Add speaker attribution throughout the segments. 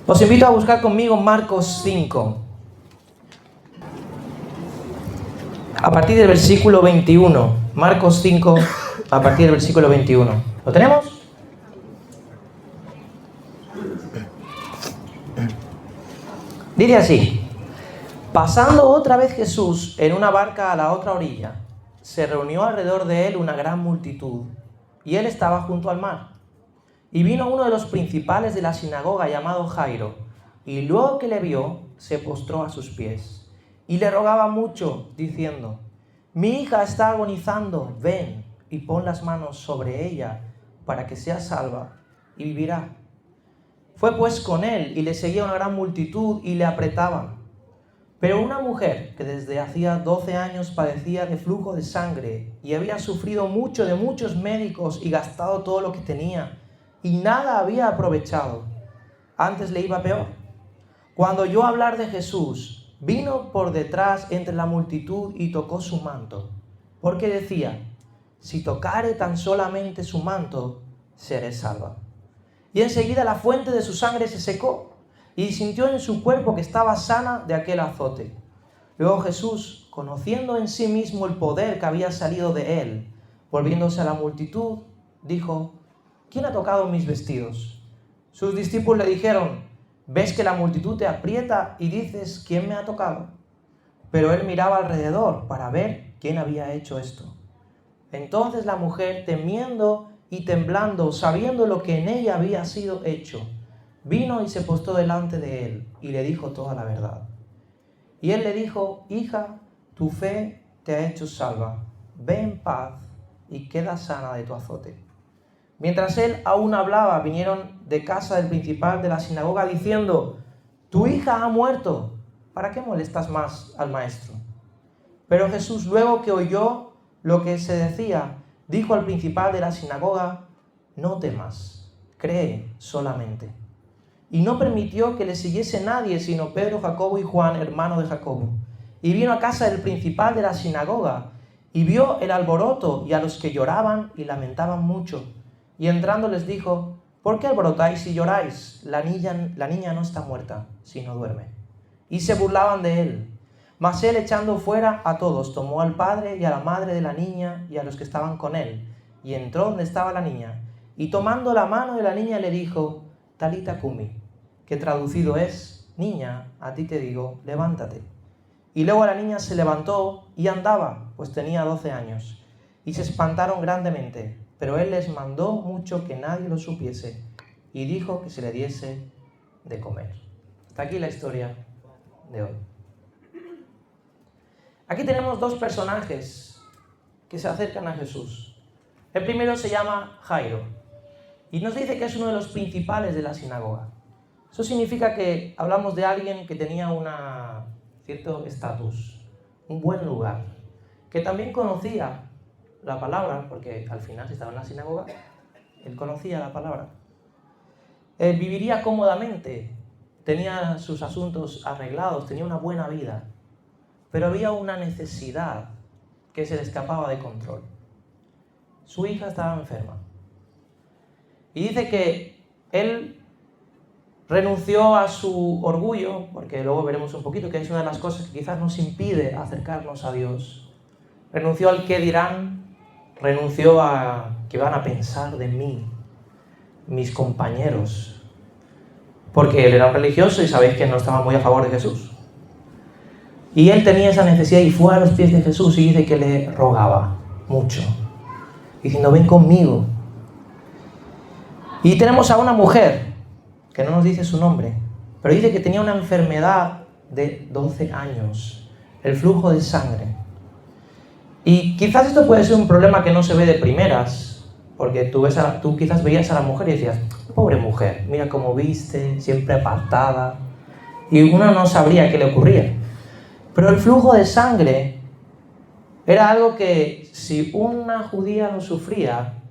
Speaker 1: Os invito a buscar conmigo Marcos 5, a partir del versículo 21. Marcos 5, a partir del versículo 21. ¿Lo tenemos? Dice así: pasando otra vez Jesús en una barca a la otra orilla, se reunió alrededor de él una gran multitud, y él estaba junto al mar. Y vino uno de los principales de la sinagoga llamado Jairo, y luego que le vio, se postró a sus pies, y le rogaba mucho, diciendo: mi hija está agonizando, ven y pon las manos sobre ella, para que sea salva, y vivirá. Fue pues con él, y le seguía una gran multitud, y le apretaban. Pero una mujer que desde hacía 12 años padecía de flujo de sangre, y había sufrido mucho de muchos médicos, y gastado todo lo que tenía, y nada había aprovechado, antes le iba peor. Cuando oyó hablar de Jesús, vino por detrás entre la multitud y tocó su manto, porque decía: si tocare tan solamente su manto, seré salva. Y enseguida la fuente de su sangre se secó, y sintió en su cuerpo que estaba sana de aquel azote. Luego Jesús, conociendo en sí mismo el poder que había salido de él, volviéndose a la multitud, dijo: ¿quién ha tocado mis vestidos? Sus discípulos le dijeron: ¿ves que la multitud te aprieta y dices: ¿quién me ha tocado? Pero él miraba alrededor para ver quién había hecho esto. Entonces la mujer, temiendo y temblando, sabiendo lo que en ella había sido hecho, vino y se postró delante de él y le dijo toda la verdad. Y él le dijo: hija, tu fe te ha hecho salva, ve en paz y queda sana de tu azote. Mientras él aún hablaba, vinieron de casa del principal de la sinagoga diciendo: tu hija ha muerto, ¿para qué molestas más al maestro? Pero Jesús, luego que oyó lo que se decía, dijo al principal de la sinagoga: no temas, cree solamente. Y no permitió que le siguiese nadie, sino Pedro, Jacobo y Juan, hermano de Jacobo. Y vino a casa del principal de la sinagoga, y vio el alboroto y a los que lloraban y lamentaban mucho. Y entrando les dijo: ¿por qué alborotáis y lloráis? La niña no está muerta, sino duerme. Y se burlaban de él. Mas él, echando fuera a todos, tomó al padre y a la madre de la niña y a los que estaban con él, y entró donde estaba la niña. Y tomando la mano de la niña le dijo: Talita cumi, que traducido es: niña, a ti te digo, levántate. Y luego la niña se levantó y andaba, pues tenía 12 años. Y se espantaron grandemente. Pero él les mandó mucho que nadie lo supiese, y dijo que se le diese de comer. Hasta aquí la historia de hoy. Aquí tenemos dos personajes que se acercan a Jesús. El primero se llama Jairo, y nos dice que es uno de los principales de la sinagoga. Eso significa que hablamos de alguien que tenía cierto estatus, un buen lugar, que también conocía la palabra, porque al final, si estaba en la sinagoga, él conocía la palabra. Él viviría cómodamente, tenía sus asuntos arreglados, tenía una buena vida, pero había una necesidad que se le escapaba de control. Su hija estaba enferma. Y dice que él renunció a su orgullo, porque luego veremos un poquito que es una de las cosas que quizás nos impide acercarnos a Dios. Renunció al qué dirán, renunció a qué van a pensar de mí, mis compañeros, porque él era un religioso y sabéis que no estaba muy a favor de Jesús. Y él tenía esa necesidad y fue a los pies de Jesús y dice que le rogaba mucho, diciendo: ven conmigo. Y tenemos a una mujer, que no nos dice su nombre, pero dice que tenía una enfermedad de 12 años, el flujo de sangre. Y quizás esto puede ser un problema que no se ve de primeras, porque tú quizás veías a la mujer y decías: pobre mujer, mira cómo viste, siempre apartada, y uno no sabría qué le ocurría. Pero el flujo de sangre era algo que, si una judía lo sufría,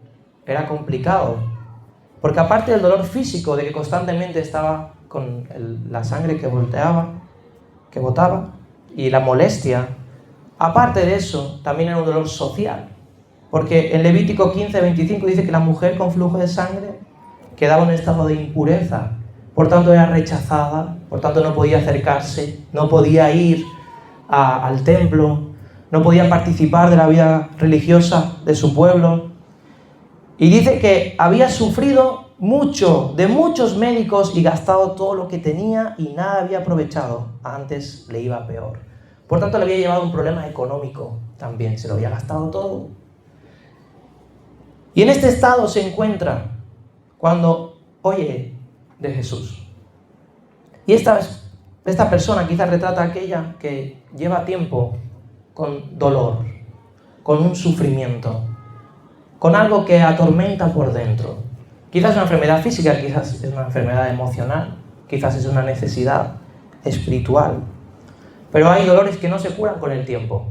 Speaker 1: era complicado, porque aparte del dolor físico de que constantemente estaba con la sangre que botaba, y la molestia, aparte de eso, también era un dolor social. Porque en Levítico 15:25 dice que la mujer con flujo de sangre quedaba en estado de impureza, por tanto era rechazada, por tanto no podía acercarse, no podía ir al templo, no podía participar de la vida religiosa de su pueblo. Y dice que había sufrido mucho de muchos médicos y gastado todo lo que tenía y nada había aprovechado. Antes le iba peor. Por tanto, le había llevado un problema económico también, se lo había gastado todo. Y en este estado se encuentra cuando oye de Jesús. Y esta persona quizás retrata a aquella que lleva tiempo con dolor, con un sufrimiento, con algo que atormenta por dentro. Quizás es una enfermedad física, quizás es una enfermedad emocional, quizás es una necesidad espiritual. Pero hay dolores que no se curan con el tiempo.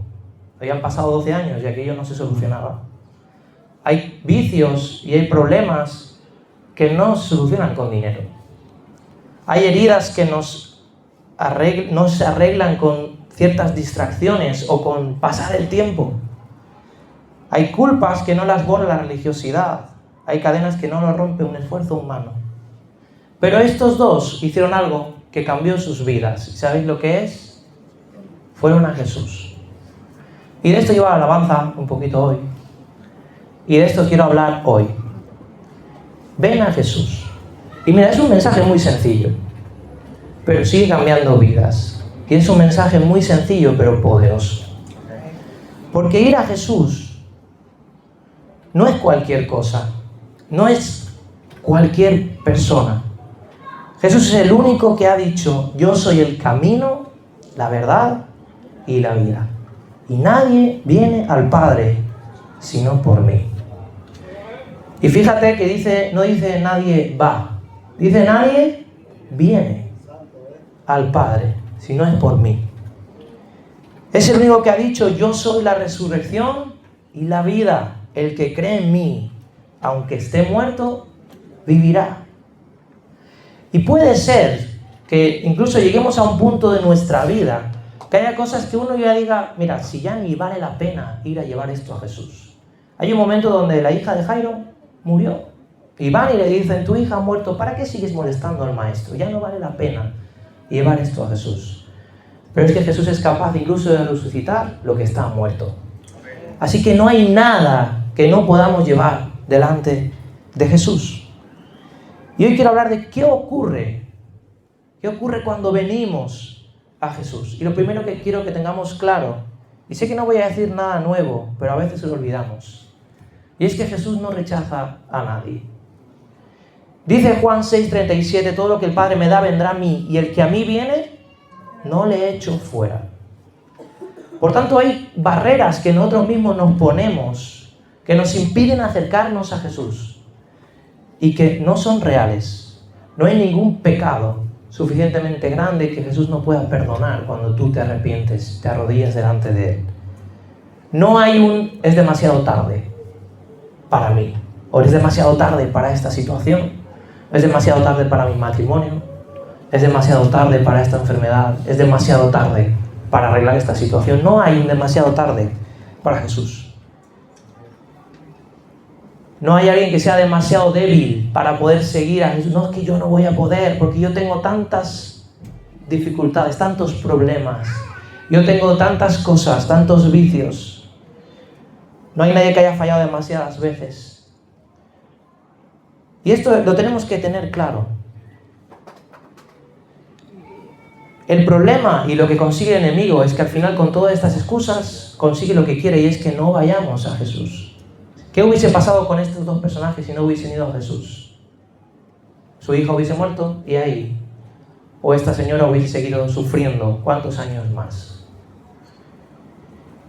Speaker 1: Habían pasado 12 años y aquello no se solucionaba. Hay vicios y hay problemas que no se solucionan con dinero. Hay heridas que no se arreglan con ciertas distracciones o con pasar el tiempo. Hay culpas que no las borra la religiosidad. Hay cadenas que no lo rompe un esfuerzo humano. Pero estos dos hicieron algo que cambió sus vidas. ¿Sabéis lo que es? Fueron a Jesús. Y de esto lleva la alabanza un poquito hoy. Y de esto quiero hablar hoy. Ven a Jesús. Y mira, es un mensaje muy sencillo, pero sigue cambiando vidas. Y es un mensaje muy sencillo, pero poderoso. Porque ir a Jesús no es cualquier cosa. No es cualquier persona. Jesús es el único que ha dicho: yo soy el camino, la verdad y la vida. Y nadie viene al Padre sino por mí. Y fíjate que no dice nadie va, dice nadie viene al Padre si no es por mí. Es el único que ha dicho: yo soy la resurrección y la vida. El que cree en mí, aunque esté muerto, vivirá. Y puede ser que incluso lleguemos a un punto de nuestra vida que haya cosas que uno ya diga: mira, si ya ni vale la pena ir a llevar esto a Jesús. Hay un momento donde la hija de Jairo murió. Y van y le dicen: tu hija ha muerto, ¿para qué sigues molestando al maestro? Ya no vale la pena llevar esto a Jesús. Pero es que Jesús es capaz incluso de resucitar lo que está muerto. Así que no hay nada que no podamos llevar delante de Jesús. Y hoy quiero hablar de qué ocurre cuando venimos a Jesús. Y lo primero que quiero que tengamos claro, y sé que no voy a decir nada nuevo, pero a veces lo olvidamos, y es que Jesús no rechaza a nadie. Dice Juan 6:37, todo lo que el Padre me da vendrá a mí, y el que a mí viene, no le echo fuera. Por tanto, hay barreras que nosotros mismos nos ponemos que nos impiden acercarnos a Jesús y que no son reales. No hay ningún pecado suficientemente grande que Jesús no pueda perdonar cuando tú te arrepientes, te arrodillas delante de Él. No hay es demasiado tarde para mí, o es demasiado tarde para esta situación, es demasiado tarde para mi matrimonio, es demasiado tarde para esta enfermedad, es demasiado tarde para arreglar esta situación. No hay un demasiado tarde para Jesús. No hay alguien que sea demasiado débil para poder seguir a Jesús. No, es que yo no voy a poder porque yo tengo tantas dificultades, tantos problemas. Yo tengo tantas cosas, tantos vicios. No hay nadie que haya fallado demasiadas veces. Y esto lo tenemos que tener claro. El problema y lo que consigue el enemigo es que al final, con todas estas excusas, consigue lo que quiere, y es que no vayamos a Jesús. ¿Qué hubiese pasado con estos dos personajes si no hubiesen ido a Jesús? Su hijo hubiese muerto y ahí. O esta señora hubiese seguido sufriendo ¿cuántos años más?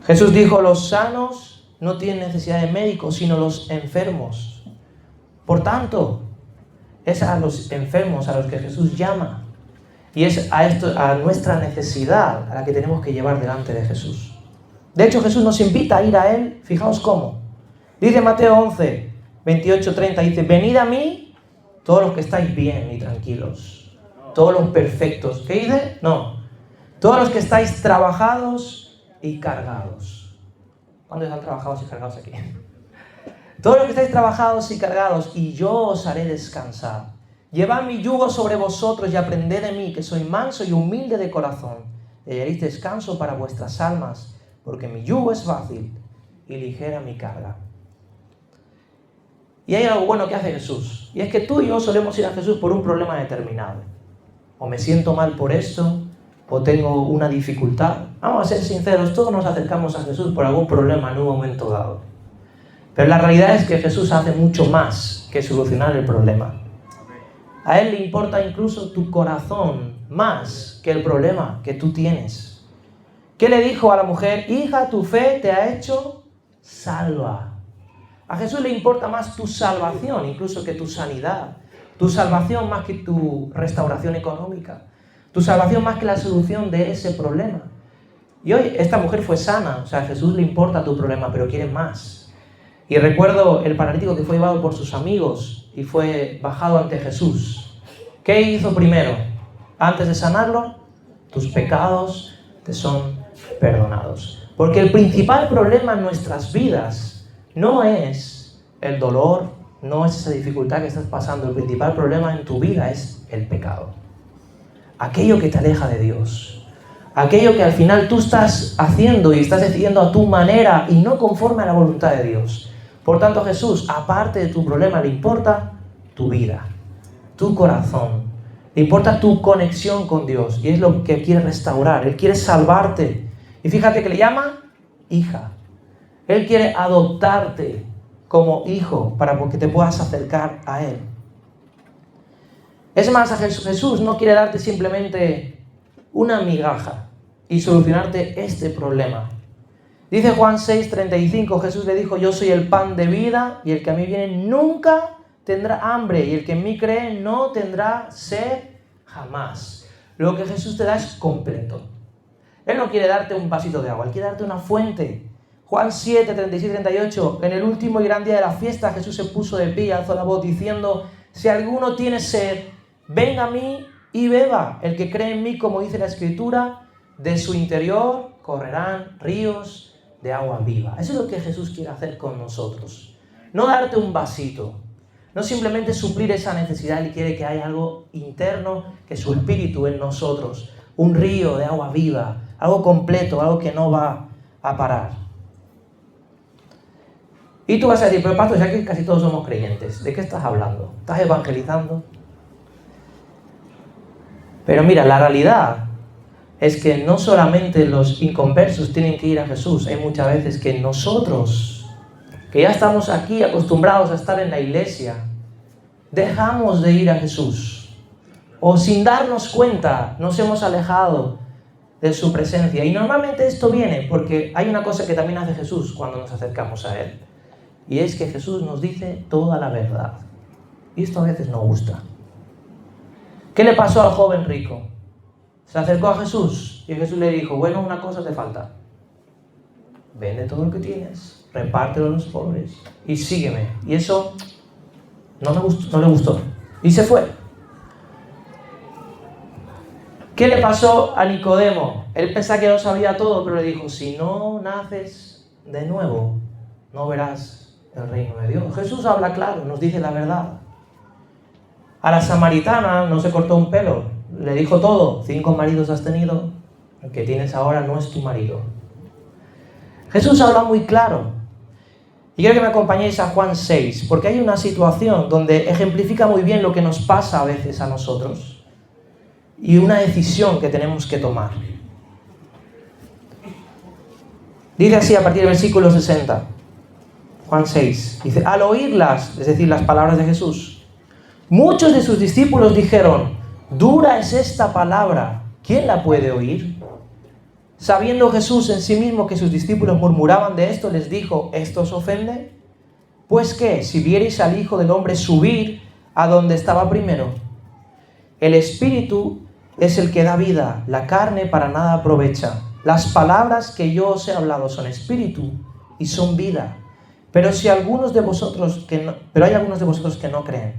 Speaker 1: Jesús dijo: los sanos no tienen necesidad de médicos, sino los enfermos. Por tanto, es a los enfermos a los que Jesús llama. Y es a nuestra necesidad a la que tenemos que llevar delante de Jesús. De hecho, Jesús nos invita a ir a Él. Fijaos cómo. Dice Mateo 11, 28, 30, dice: venid a mí todos los que estáis bien y tranquilos, todos los perfectos. ¿Qué dice? No. Todos los que estáis trabajados y cargados. ¿Cuántos están trabajados y cargados aquí? Todos los que estáis trabajados y cargados, y yo os haré descansar. Llevad mi yugo sobre vosotros y aprended de mí, que soy manso y humilde de corazón, y hallaréis descanso para vuestras almas, porque mi yugo es fácil y ligera mi carga. Y hay algo bueno que hace Jesús, y es que tú y yo solemos ir a Jesús por un problema determinado. O me siento mal por esto, o tengo una dificultad. Vamos a ser sinceros, todos nos acercamos a Jesús por algún problema en un momento dado. Pero la realidad es que Jesús hace mucho más que solucionar el problema. A Él le importa incluso tu corazón más que el problema que tú tienes. ¿Qué le dijo a la mujer? Hija, tu fe te ha hecho salva. A Jesús le importa más tu salvación incluso que tu sanidad. Tu salvación más que tu restauración económica. Tu salvación más que la solución de ese problema. Y hoy esta mujer fue sana. O sea, a Jesús le importa tu problema, pero quiere más. Y recuerdo el paralítico que fue llevado por sus amigos y fue bajado ante Jesús. ¿Qué hizo primero? Antes de sanarlo, tus pecados te son perdonados. Porque el principal problema en nuestras vidas no es el dolor, no es esa dificultad que estás pasando. El principal problema en tu vida es el pecado. Aquello que te aleja de Dios. Aquello que al final tú estás haciendo y estás decidiendo a tu manera y no conforme a la voluntad de Dios. Por tanto, Jesús, aparte de tu problema, le importa tu vida, tu corazón. Le importa tu conexión con Dios y es lo que quiere restaurar. Él quiere salvarte. Y fíjate que le llama hija. Él quiere adoptarte como hijo para que te puedas acercar a Él. Es más, Jesús no quiere darte simplemente una migaja y solucionarte este problema. Dice Juan 6:35, Jesús le dijo, yo soy el pan de vida y el que a mí viene nunca tendrá hambre y el que en mí cree no tendrá sed jamás. Lo que Jesús te da es completo. Él no quiere darte un vasito de agua, Él quiere darte una fuente. Juan 7:36-38, en el último y gran día de la fiesta Jesús se puso de pie y alzó la voz diciendo, si alguno tiene sed, venga a mí y beba. El que cree en mí, como dice la Escritura, de su interior correrán ríos de agua viva. Eso es lo que Jesús quiere hacer con nosotros. No darte un vasito, no simplemente suplir esa necesidad. Él quiere que haya algo interno, que su espíritu en nosotros, un río de agua viva, algo completo, algo que no va a parar. Y tú vas a decir, pero pastor, ya que casi todos somos creyentes, ¿de qué estás hablando? ¿Estás evangelizando? Pero mira, la realidad es que no solamente los inconversos tienen que ir a Jesús, hay muchas veces que nosotros, que ya estamos aquí acostumbrados a estar en la iglesia, dejamos de ir a Jesús. O sin darnos cuenta nos hemos alejado de su presencia. Y normalmente esto viene porque hay una cosa que también hace Jesús cuando nos acercamos a Él. Y es que Jesús nos dice toda la verdad. Y esto a veces no gusta. ¿Qué le pasó al joven rico? Se acercó a Jesús y Jesús le dijo, bueno, una cosa te falta. Vende todo lo que tienes, repártelo a los pobres y sígueme. Y eso no le gustó. Y se fue. ¿Qué le pasó a Nicodemo? Él pensaba que lo sabía todo, pero le dijo, si no naces de nuevo, no verás el reino de Dios. Jesús habla claro, nos dice la verdad. A la samaritana no se cortó un pelo. Le dijo todo, 5 maridos has tenido, el que tienes ahora no es tu marido. Jesús habla muy claro. Y quiero que me acompañéis a Juan 6, porque hay una situación donde ejemplifica muy bien lo que nos pasa a veces a nosotros y una decisión que tenemos que tomar. Dice así a partir del versículo 60, Juan 6, dice, al oírlas, es decir, las palabras de Jesús, muchos de sus discípulos dijeron, dura es esta palabra, ¿quién la puede oír? Sabiendo Jesús en sí mismo que sus discípulos murmuraban de esto, les dijo, ¿esto os ofende? Pues qué, si vierais al Hijo del Hombre subir a donde estaba primero. El Espíritu es el que da vida, la carne para nada aprovecha. Las palabras que yo os he hablado son espíritu y son vida. Pero hay algunos de vosotros que no creen.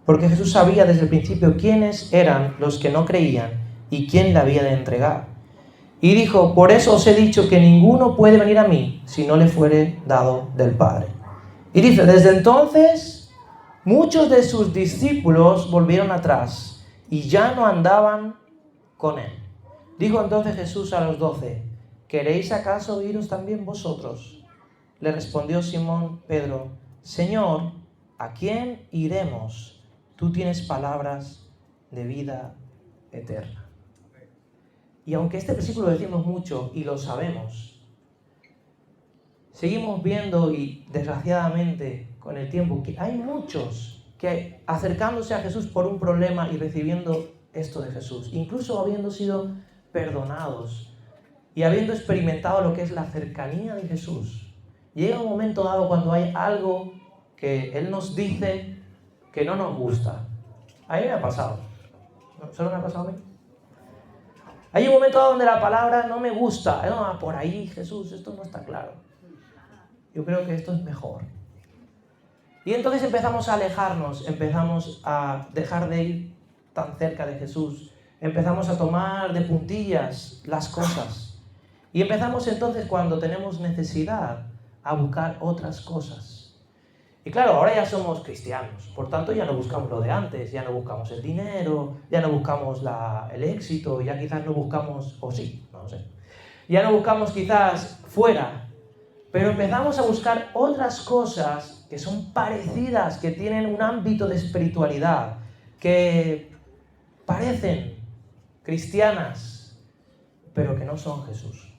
Speaker 1: Porque Jesús sabía desde el principio quiénes eran los que no creían y quién le había de entregar. Y dijo, por eso os he dicho que ninguno puede venir a mí si no le fuere dado del Padre. Y dice, desde entonces Muchos de sus discípulos volvieron atrás y ya no andaban con él. Dijo entonces Jesús a los 12, ¿queréis acaso iros también vosotros? Le respondió Simón Pedro, Señor, ¿a quién iremos? Tú tienes palabras de vida eterna. Y aunque este versículo lo decimos mucho y lo sabemos, seguimos viendo y desgraciadamente con el tiempo que hay muchos que acercándose a Jesús por un problema y recibiendo esto de Jesús, incluso habiendo sido perdonados y habiendo experimentado lo que es la cercanía de Jesús, llega un momento dado cuando hay algo que Él nos dice que no nos gusta. A mí me ha pasado. ¿Solo me ha pasado a mí? Hay un momento dado donde la palabra no me gusta. No, por ahí, Jesús, esto no está claro. Yo creo que esto es mejor. Y entonces empezamos a alejarnos, empezamos a dejar de ir tan cerca de Jesús, empezamos a tomar de puntillas las cosas. Y empezamos entonces, cuando tenemos necesidad, a buscar otras cosas. Y claro, ahora ya somos cristianos, por tanto ya no buscamos lo de antes, ya no buscamos el dinero, ya no buscamos el éxito, ya quizás no buscamos, o sí, no sé, ya no buscamos quizás fuera, pero empezamos a buscar otras cosas que son parecidas, que tienen un ámbito de espiritualidad, que parecen cristianas, pero que no son Jesús.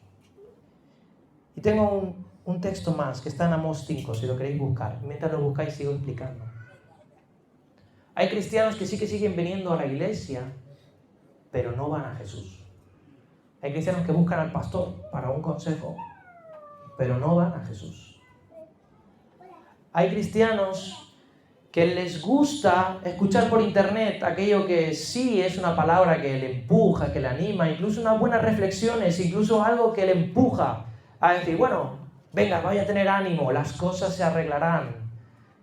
Speaker 1: Y tengo un texto más que está en Amós 5, si lo queréis buscar. Mientras lo buscáis sigo explicando. Hay cristianos que sí que siguen viniendo a la iglesia, pero no van a Jesús. Hay cristianos que buscan al pastor para un consejo, pero no van a Jesús. Hay cristianos que les gusta escuchar por internet aquello que sí es una palabra que le empuja, que le anima, incluso unas buenas reflexiones, incluso algo que le empuja a decir, bueno, venga, vaya a tener ánimo, las cosas se arreglarán,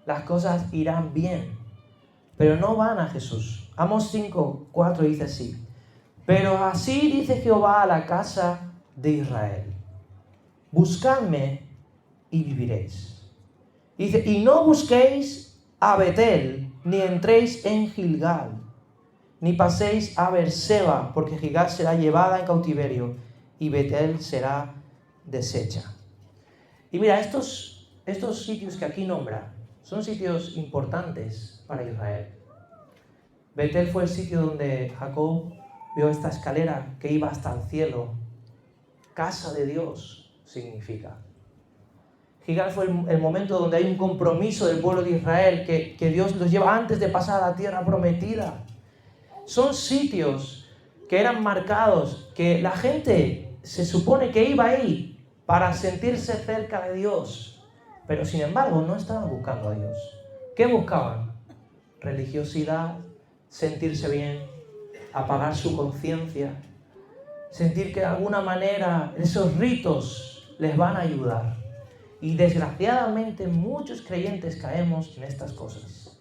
Speaker 1: las cosas irán bien, pero no van a Jesús. Amós 5:4 dice así, pero así dice Jehová a la casa de Israel, buscadme y viviréis. Dice, y no busquéis a Betel, ni entréis en Gilgal, ni paséis a Beerseba, porque Gilgal será llevada en cautiverio y Betel será deshecha. Y mira, estos sitios que aquí nombra son sitios importantes para Israel. Betel fue el sitio donde Jacob vio esta escalera que iba hasta el cielo. Casa de Dios significa. Gilgal fue el momento donde hay un compromiso del pueblo de Israel que Dios los lleva antes de pasar a la tierra prometida. Son sitios que eran marcados, que la gente se supone que iba ahí para sentirse cerca de Dios, pero sin embargo no estaban buscando a Dios. ¿Qué buscaban? Religiosidad, sentirse bien, apagar su conciencia, sentir que de alguna manera esos ritos les van a ayudar. Y desgraciadamente muchos creyentes caemos en estas cosas.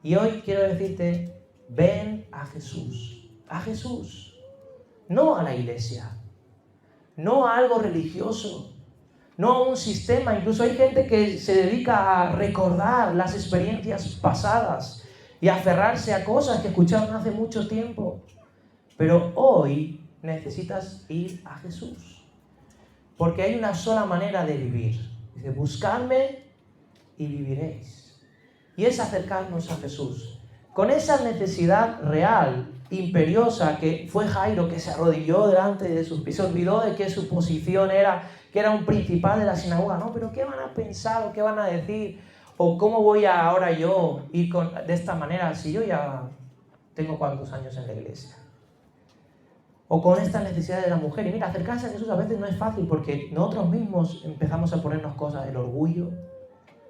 Speaker 1: Y hoy quiero decirte, ven a Jesús, no a la iglesia, no a algo religioso, no a un sistema. Incluso hay gente que se dedica a recordar las experiencias pasadas y a aferrarse a cosas que escucharon hace mucho tiempo. Pero hoy necesitas ir a Jesús, porque hay una sola manera de vivir. Dice, buscadme y viviréis. Y es acercarnos a Jesús, con esa necesidad real, imperiosa, que fue Jairo, que se arrodilló delante de sus pies, se olvidó de que su posición era, que era un principal de la sinagoga. No, pero ¿qué van a pensar o qué van a decir? ¿O cómo voy a ahora yo ir de esta manera si yo ya tengo cuántos años en la iglesia? O con esta necesidad de la mujer. Y mira, acercarse a Jesús a veces no es fácil, porque nosotros mismos empezamos a ponernos cosas, el orgullo,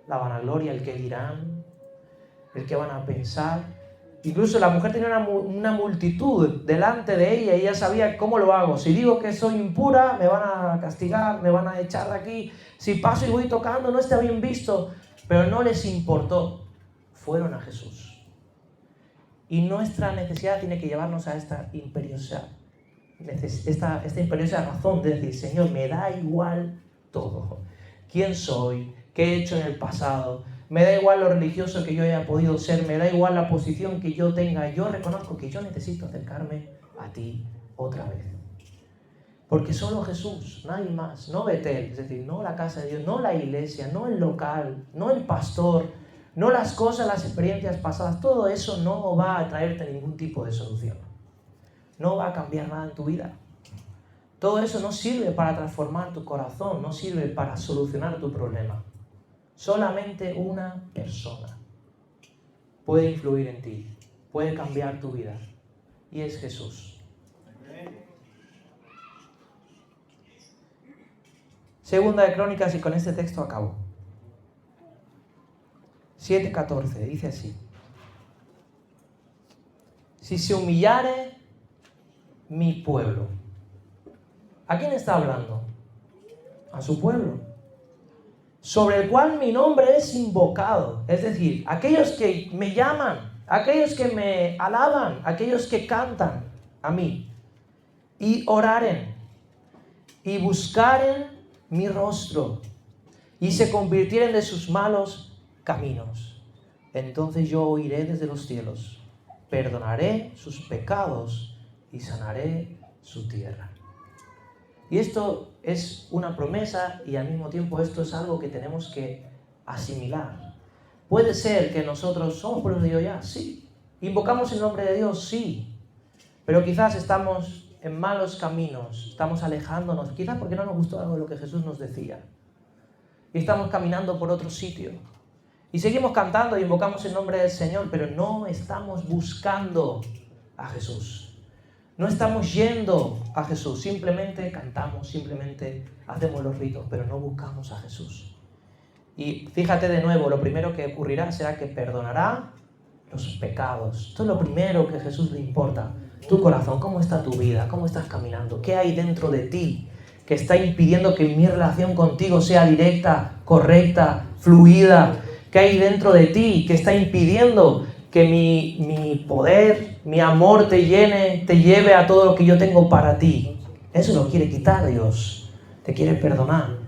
Speaker 1: la vanagloria, el que dirán, el que van a pensar. Incluso la mujer tenía una multitud delante de ella y ella sabía cómo lo hago. Si digo que soy impura, me van a castigar, me van a echar de aquí. Si paso y voy tocando, no está bien visto. Pero no les importó. Fueron a Jesús. Y nuestra necesidad tiene que llevarnos a esta imperiosa razón de decir, Señor, me da igual todo. ¿Quién soy? ¿Qué he hecho en el pasado? Me da igual lo religioso que yo haya podido ser, me da igual la posición que yo tenga. Yo reconozco que yo necesito acercarme a ti otra vez. Porque solo Jesús, nadie más, no Betel, es decir, no la casa de Dios, no la iglesia, no el local, no el pastor, no las cosas, las experiencias pasadas, todo eso no va a traerte ningún tipo de solución. No va a cambiar nada en tu vida. Todo eso no sirve para transformar tu corazón, no sirve para solucionar tu problema. Solamente una persona puede influir en ti, puede cambiar tu vida, y es Jesús. Segunda de Crónicas, y con este texto acabo. 7:14, dice así: si se humillare mi pueblo. ¿A quién está hablando? A su pueblo, sobre el cual mi nombre es invocado. Es decir, aquellos que me llaman, aquellos que me alaban, aquellos que cantan a mí, y oraren, y buscaren mi rostro, y se convirtieren de sus malos caminos. Entonces yo oiré desde los cielos, perdonaré sus pecados y sanaré su tierra. Y esto es una promesa, y al mismo tiempo esto es algo que tenemos que asimilar. Puede ser que nosotros somos pueblo de Dios ya, sí. Invocamos el nombre de Dios, sí. Pero quizás estamos en malos caminos, estamos alejándonos, quizás porque no nos gustó algo de lo que Jesús nos decía. Y estamos caminando por otro sitio. Y seguimos cantando y invocamos el nombre del Señor, pero no estamos buscando a Jesús. No estamos yendo a Jesús, simplemente cantamos, simplemente hacemos los ritos, pero no buscamos a Jesús. Y fíjate de nuevo, lo primero que ocurrirá será que perdonará los pecados. Esto es lo primero que a Jesús le importa. Tu corazón, ¿cómo está tu vida? ¿Cómo estás caminando? ¿Qué hay dentro de ti que está impidiendo que mi relación contigo sea directa, correcta, fluida? ¿Qué hay dentro de ti que está impidiendo que mi poder, mi amor te llene, te lleve a todo lo que yo tengo para ti? Eso lo quiere quitar Dios. Te quiere perdonar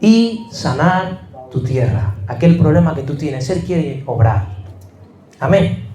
Speaker 1: y sanar tu tierra. Aquel problema que tú tienes, Él quiere obrar. Amén.